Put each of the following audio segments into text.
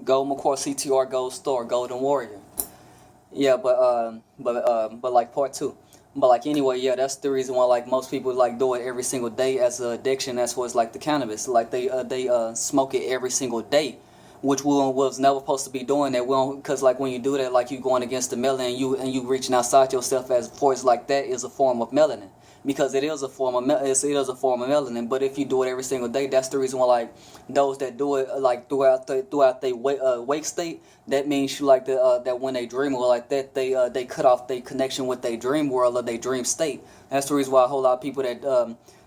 Gold McCoy CTR Gold Store Golden Warrior. Yeah, but like part two. But like anyway, yeah, that's the reason why like most people like do it every single day as an addiction. That's what's like the cannabis. Like they smoke it every single day, which we was never supposed to be doing that. We don't, because like when you do that, like you going against the melanin, and you reaching outside yourself as far as like that is a form of melanin, because it is a form of it is a form of melanin. But if you do it every single day, that's the reason why like those that do it like throughout their wake state, that means you like that when they dream or like that they cut off their connection with their dream world or their dream state. That's the reason why a whole lot of people that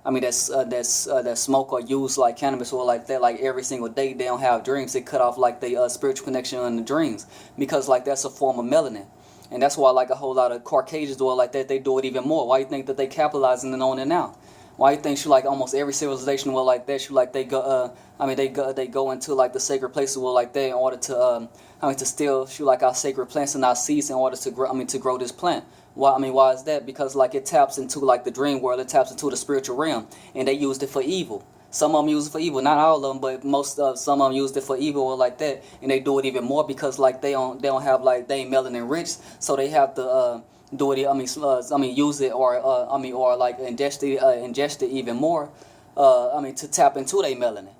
that smoke or use like cannabis or like that like every single day, they don't have dreams. They cut off like the spiritual connection in the dreams, because like that's a form of melanin. And that's why like a whole lot of Caucasians do it like that. They do it even more. Why you think that they capitalizing on it now? Why you think she like almost every civilization will like that? She like they go they go into like the sacred places will like that in order to to steal she like our sacred plants and our seeds in order to grow to grow this plant. Why is that? Because like it taps into like the dream world, it taps into the spiritual realm, and they used it for evil. Some of them use it for evil, not all of them, but most of some of them used it for evil or like that, and they do it even more because like they don't have like they ain't melanin rich, so they have to do it. Use it or or like ingest it even more. To tap into their melanin,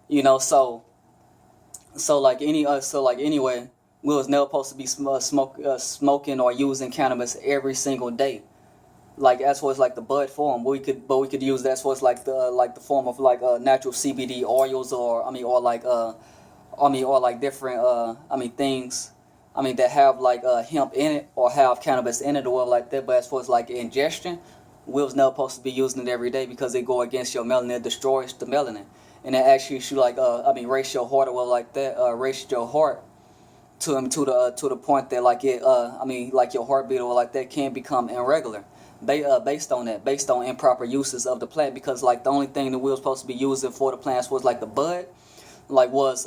you know. So anyway, we was never supposed to be smoking or using cannabis every single day, like as far as like the bud form. We could use that as far as like the form of like natural CBD oils or like different things that have like hemp in it or have cannabis in it or like that. But as far as like ingestion, we was never supposed to be using it every day because it go against your melanin, it destroys the melanin, and it actually should like race your heart or like that, race your heart to the point that like like your heartbeat or like that can become irregular. Based on that, based on improper uses of the plant, because like the only thing that we were supposed to be using for the plants was like the bud, like was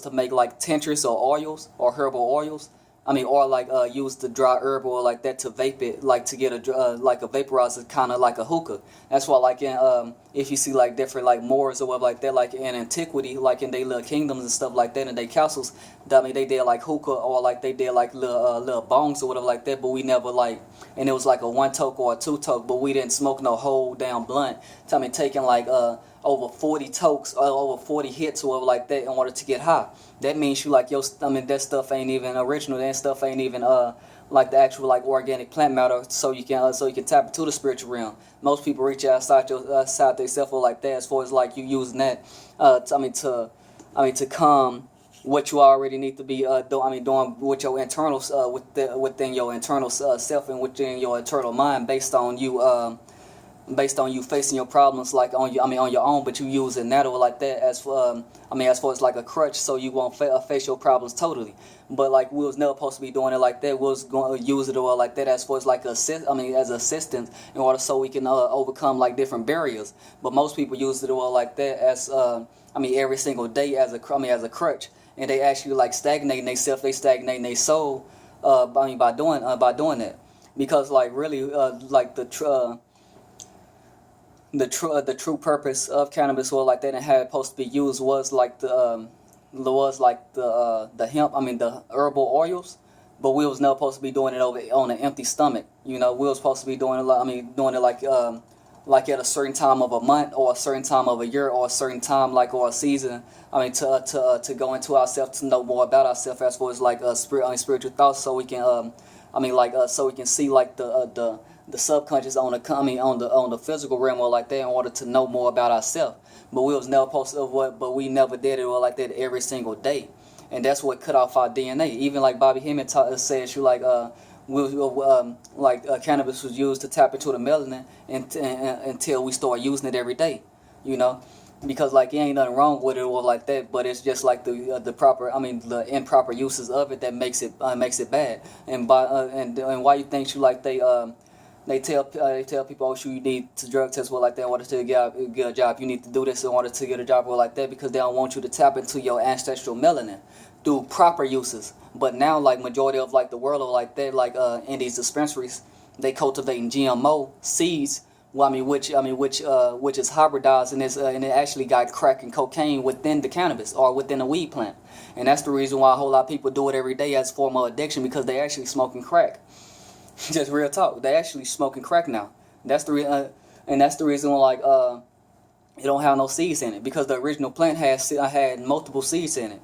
to make like tinctures or oils or herbal oils. Or like use the dry herb or like that to vape it, like to get like a vaporizer, kind of like a hookah. That's why like in if you see like different like Moors or whatever like that, like in antiquity, like in their little kingdoms and stuff like that, in their castles, they did like hookah or like they did like little bongs or whatever like that. But we never like, and it was like a one toke or a two toke, but we didn't smoke no whole damn blunt. Taking like over 40 tokes or over 40 hits or whatever like that in order to get high. That means you like that stuff ain't even original. That stuff ain't even like the actual like organic plant matter. So you can tap into the spiritual realm. Most people reach outside themselves or like that, as far as like you using that to calm what you already need to be doing with your internal within your internal self and within your internal mind, based on you facing your problems like on your own, but you using that or like that as far as like a crutch, so you won't face your problems totally. But like we was never supposed to be doing it like that. We was going to use it or like that as far as like as assistance in order so we can overcome like different barriers. But most people use it or like that as every single day as a crutch, and they actually like stagnating themselves. They stagnating their soul by doing that, because like really like the true purpose of cannabis or like that and how it's supposed to be used was like the hemp, the herbal oils. But we was never supposed to be doing it over on an empty stomach. You know, we was supposed to be doing it like at a certain time of a month or a certain time of a year or a certain time like or a season. To go into ourselves, to know more about ourselves as far as like spiritual thoughts, so we can so we can see like the subconscious on the physical realm or like that in order to know more about ourselves. But we was never supposed to but we never did it or like that every single day, and that's what cut off our DNA. Even like Bobby Hemmett said, she like cannabis was used to tap into the melanin until we start using it every day, you know. Because like it ain't nothing wrong with it or like that, but it's just like the improper uses of it that makes it bad. And and why you think you like they tell people, oh, you need to drug test or like that in order to get a job. You need to do this in order to get a job or like that, because they don't want you to tap into your ancestral melanin through proper uses. But now like majority of like the world or like that, like in these dispensaries, they cultivating GMO seeds Well, which is hybridized and it actually got crack and cocaine within the cannabis or within the weed plant, and that's the reason why a whole lot of people do it every day as a form of addiction, because they actually smoking crack. Just real talk, they actually smoking crack now. And that's the reason why it don't have no seeds in it, because the original plant had multiple seeds in it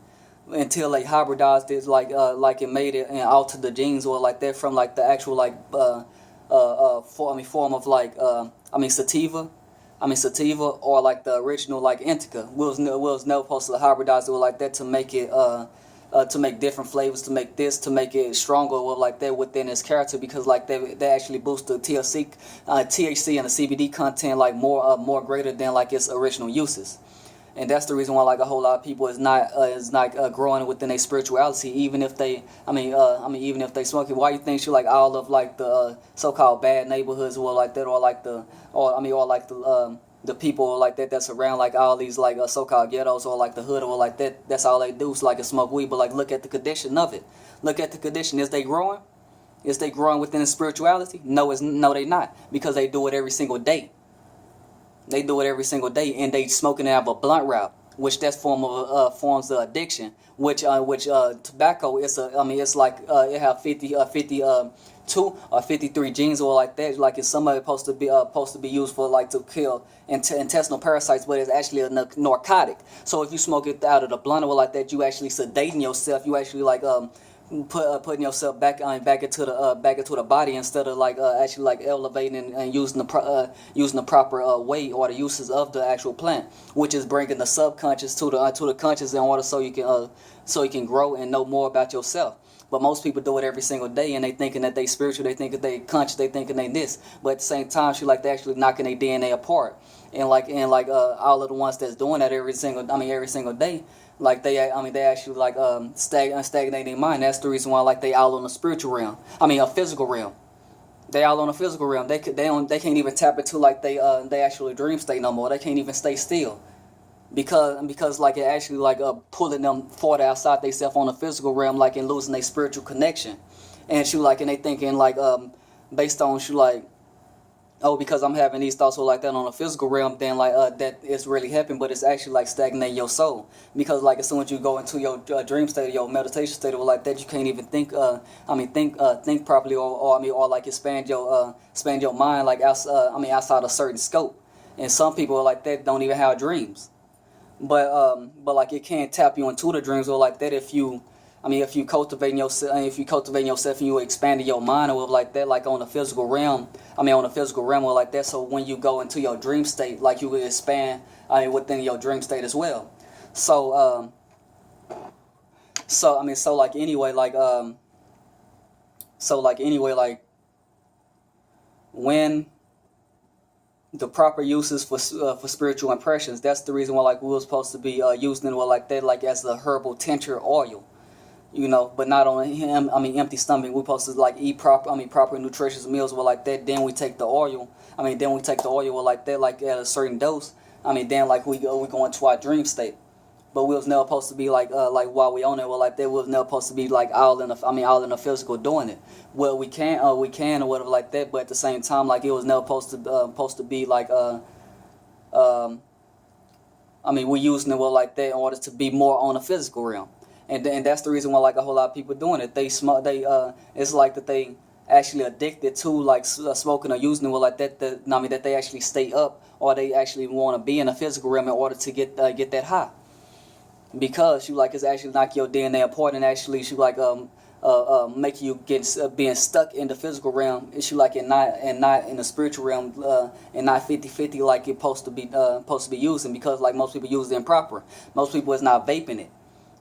until they hybridized it, like it made it and altered the genes or like that from like the actual form of sativa, or like the original like indica. We was never supposed to hybridize it like that to make it to make different flavors, to make it stronger or like that within its character, because like they actually boost the THC and the CBD content like more greater than like its original uses. And that's the reason why like a whole lot of people is not growing within their spirituality, even if they even if they smoke it. Why you think like all of like the so-called bad neighborhoods or like that, or like the people like that that's around like all these like so-called ghettos or like the hood or like that, that's all they do is like smoke weed. But like look at the condition of it. Look at the condition. Is they growing? Is they growing within the spirituality? No, they not, because they do it every single day. They do it every single day, and they smoking it out of a blunt wrap, which that's forms of addiction. Which tobacco is it's like it have 52 or 53 genes or like that. Like it's somebody supposed to be used for like to kill intestinal parasites, but it's actually a narcotic. So if you smoke it out of the blunt or like that, you actually sedating yourself. You actually like putting yourself back into the body, instead of like actually like elevating and using the proper way or the uses of the actual plant, which is bringing the subconscious to the conscious in order so you can grow and know more about yourself. But most people do it every single day, and they thinking that they spiritual, they thinking they conscious, they thinking they this, but at the same time they actually knocking their DNA apart, and all of the ones that's doing that every single day, like they actually like stagnate their mind. That's the reason why like they all on the spiritual realm. A physical realm. They all on the physical realm. They can't even tap into like they actually dream state no more. They can't even stay still, because like it actually like pulling them further outside themselves on the physical realm, like and losing their spiritual connection. And they thinking like based on because I'm having these thoughts or like that on a physical realm, then like that is really happening, but it's actually like stagnating your soul, because like as soon as you go into your dream state, your meditation state or like that, you can't even think properly or like expand your mind like outside a certain scope. And some people like that don't even have dreams, but like it can tap you into the dreams or like that if you cultivating yourself and you expanding your mind or like that, like on the physical realm, or like that. So when you go into your dream state, like you will expand within your dream state as well. So when the proper uses for spiritual impressions, that's the reason why like we were supposed to be using it like that, like as the herbal tincture oil. But not on empty stomach. We're supposed to like eat proper nutritious meals or like that. Then we take the oil. Or like that, like at a certain dose. Then like we go into our dream state. But we was never supposed to be like while we on it or like that. We was never supposed to be like all in the physical doing it. Well, we can or whatever like that. But at the same time, like it was never supposed to be like we're using it like that in order to be more on the physical realm. And that's the reason why like a whole lot of people doing it. It's like that they actually addicted to like smoking or using it like that. That they actually stay up, or they actually want to be in a physical realm in order to get that high. Because it's actually knock your DNA apart, and actually make you being stuck in the physical realm. It's and not in the spiritual realm, and not 50-50 like it's supposed to be using, because like most people use it improper. Most people is not vaping it.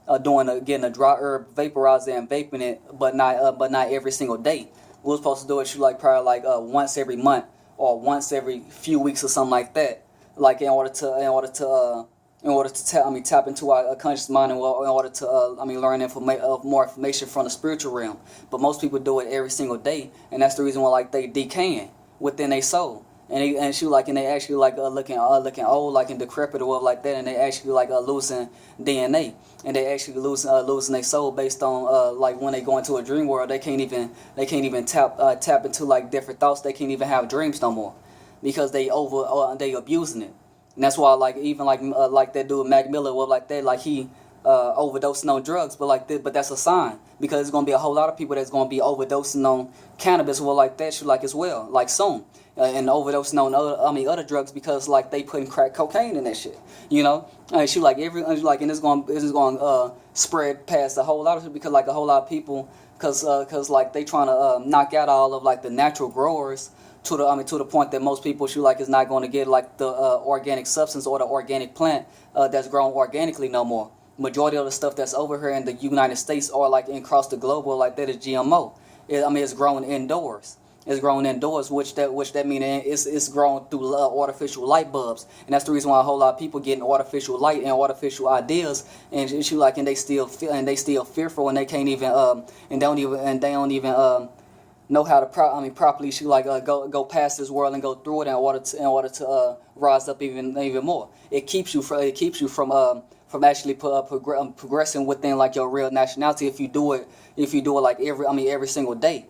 Getting a dry herb vaporizer and vaping it, but not every single day. We're supposed to do it probably once every month or once every few weeks or something like that. Like in order to tap into our conscious mind, and in order to learn more information from the spiritual realm. But most people do it every single day, and that's the reason why like they decaying within their soul. And they actually looking old, like and decrepit or like that, and they actually losing DNA, and they actually losing their soul based on when they go into a dream world, they can't even tap into like different thoughts. They can't even have dreams no more. because they abusing it. And that's why like even like that dude Mac Miller, well, like that, like he overdosing on drugs, but that's a sign, because there's gonna be a whole lot of people that's gonna be overdosing on cannabis, well, like that shit, like as well, like soon, and overdosing on other drugs, because like they putting crack cocaine in that shit, you know. She like and it's going spread past a whole lot of shit, because like a whole lot of people, cause like they trying to knock out all of like the natural growers to the point that most people should like is not going to get like the organic substance or the organic plant that's grown organically no more. Majority of the stuff that's over here in the United States or like across the globe, like that, is GMO. It's grown indoors. It's grown indoors, which that means it's grown through artificial light bulbs, and that's the reason why a whole lot of people getting artificial light and artificial ideas, and they still fearful, and they can't even and they don't even know how to properly go past this world and go through it in order to rise up even more. It keeps you from actually progressing within like your real nationality if you do it like every single day.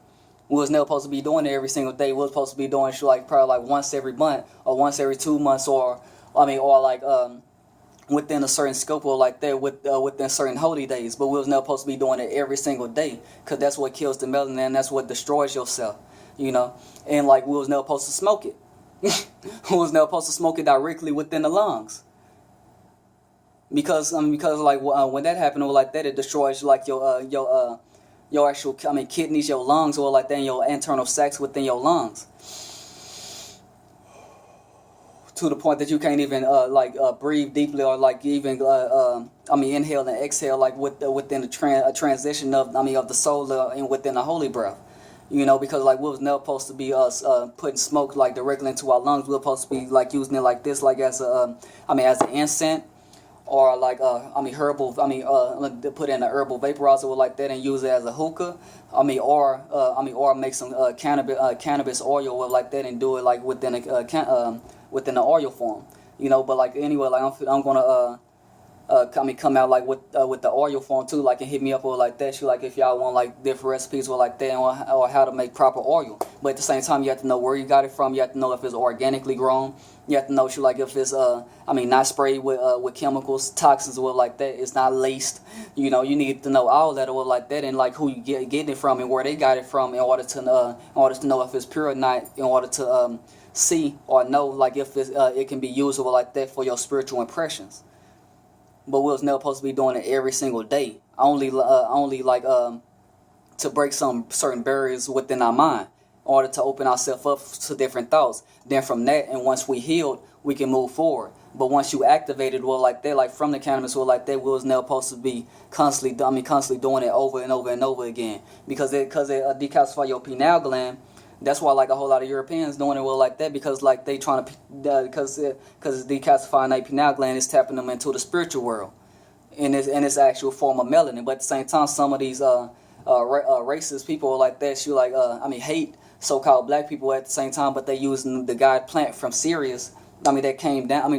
We was never supposed to be doing it every single day. We was supposed to be doing shit like probably like once every month or once every 2 months, or like within a certain scope, or like that within certain holy days. But we was never supposed to be doing it every single day, because that's what kills the melanin, and that's what destroys yourself, you know. And like we was never supposed to smoke it. We was never supposed to smoke it directly within the lungs. Because like when that happened, or like that, it destroys like your actual kidneys, your lungs, or like that, and your internal sacs within your lungs, to the point that you can't even breathe deeply, or like even inhale and exhale like within the transition of the soul and within the holy breath. You know, because like we was never supposed to be putting smoke like directly into our lungs. We were supposed to be like using it like this, like as as an incense, or like herbal, put in an herbal vaporizer or like that and use it as a hookah, or make some cannabis oil or like that and do it like within the oil form, you know. But like anyway, like I'm gonna come out like with the oil form too, like, and hit me up or like that. Like if y'all want like different recipes or like that, or how to make proper oil. But at the same time, you have to know where you got it from. You have to know if it's organically grown. You have to know like if it's not sprayed with chemicals, toxins, or like that. It's not laced. You know, you need to know all that or like that, and like who you getting it from and where they got it from in order to know if it's pure or not. In order to see or know like if it can be usable like that for your spiritual impressions. But we was never supposed to be doing it every single day. Only like to break some certain barriers within our mind, in order to open ourselves up to different thoughts. Then from that, and once we healed, we can move forward. But once you activated, well, like that, like from the cannabis, well, like that, we was never supposed to be constantly doing it over and over and over again, because it decalcify your pineal gland. That's why like a whole lot of Europeans doing it well like that, because like they trying to because it's decalcifying their pineal gland, is tapping them into the spiritual world, in its actual form of melanin. But at the same time, some of these racist people like that, hate so-called black people at the same time, but they using the guide plant from Sirius. That came down.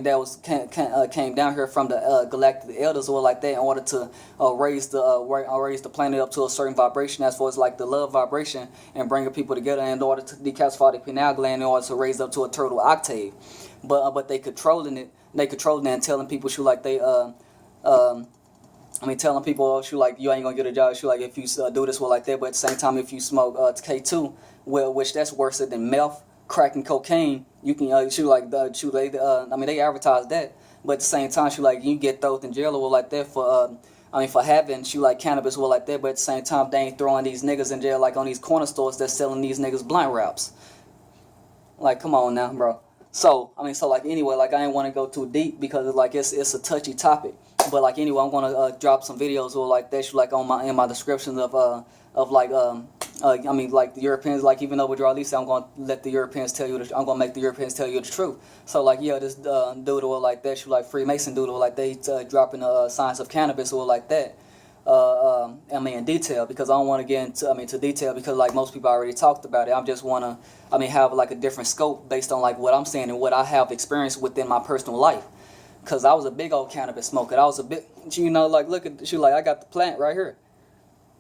Came down here from the galactic elders or like that, in order to raise the planet up to a certain vibration, as far as like the love vibration, and bringing people together in order to decalcify the pineal gland, in order to raise up to a total octave. But they controlling it. They controlling it and telling people telling people you ain't gonna get a job. Like if you do this or like that. But at the same time, if you smoke K2, which that's worse than meth, crack, and cocaine, you can they advertise that. But at the same time, you get thrown in jail or like that for having cannabis or like that. But at the same time, they ain't throwing these niggas in jail like on these corner stores that's selling these niggas blunt wraps. Like, come on now, bro. So anyway, like I ain't want to go too deep, because it's a touchy topic. But like anyway, I'm gonna drop some videos or like that in my descriptions of the Europeans, like, even though with at least I'm gonna let the Europeans tell you I'm gonna make the Europeans tell you the truth. So like, yeah, this dude or like that, Freemason dude or like they dropping the science of cannabis or like that. In detail, because I don't want to get into detail, because like most people already talked about it. I just want to have like a different scope based on like what I'm saying and what I have experienced within my personal life. Because I was a big old cannabis smoker. I was a big, look at I got the plant right here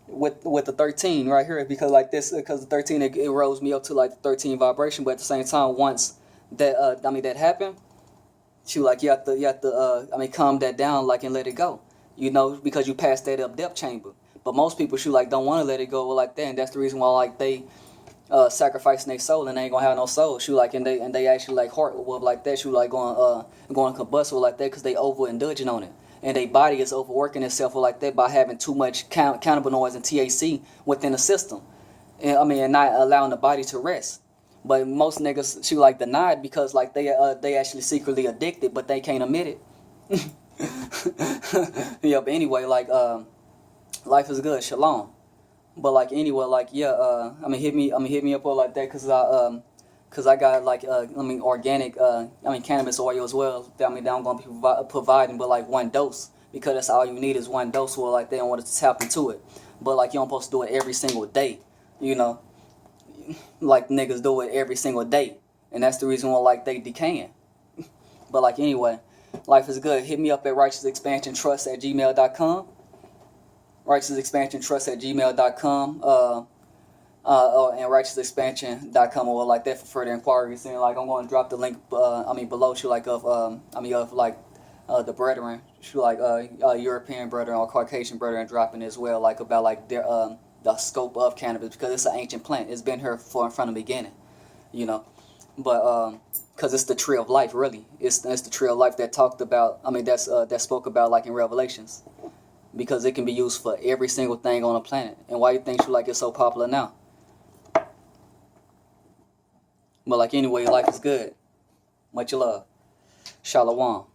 with the 13 right here, because the 13 it rose me up to like the 13 vibration. But at the same time, once that that happened, shoot, like you have to calm that down, like, and let it go, because you passed that up depth chamber. But most people, shoot, like, don't want to let it go like that, and that's the reason why, like, they sacrificing their soul, and they ain't gonna have no soul, shoot, like, and they actually, like, heart will, like that, shoot, like, going combustible like that, because they overindulging on it, and their body is overworking itself like that by having too much cannabinoids and THC within the system, and not allowing the body to rest. But most niggas, shoot, like, deny it because, like, they actually secretly addicted, but they can't admit it. Yeah, but anyway, like, life is good, shalom. But, like, anyway, like, yeah, hit me up like that, cause I got, like, organic, cannabis oil as well. That I'm gonna be providing, but, like, one dose, because that's all you need is one dose, or like they don't want to tap into it. But, like, you don't supposed to do it every single day, like niggas do it every single day, and that's the reason why, like, they decaying. But, like, anyway, life is good. Hit me up at righteousexpansiontrust@gmail.com. righteousexpansiontrust@gmail.com, and righteousexpansion.com, or like that for further inquiries. And, like, I'm going to drop the link, below, to, like, of the brethren, like, European brethren or Caucasian brethren dropping as well, like, about, like, their the scope of cannabis, because it's an ancient plant. It's been here from the beginning, but because it's the tree of life, really. It's the tree of life that talked about. That spoke about, like, in Revelations, because it can be used for every single thing on the planet. And why you think, like, it's so popular now? But, like, anyway, life is good. Much love. Shalom.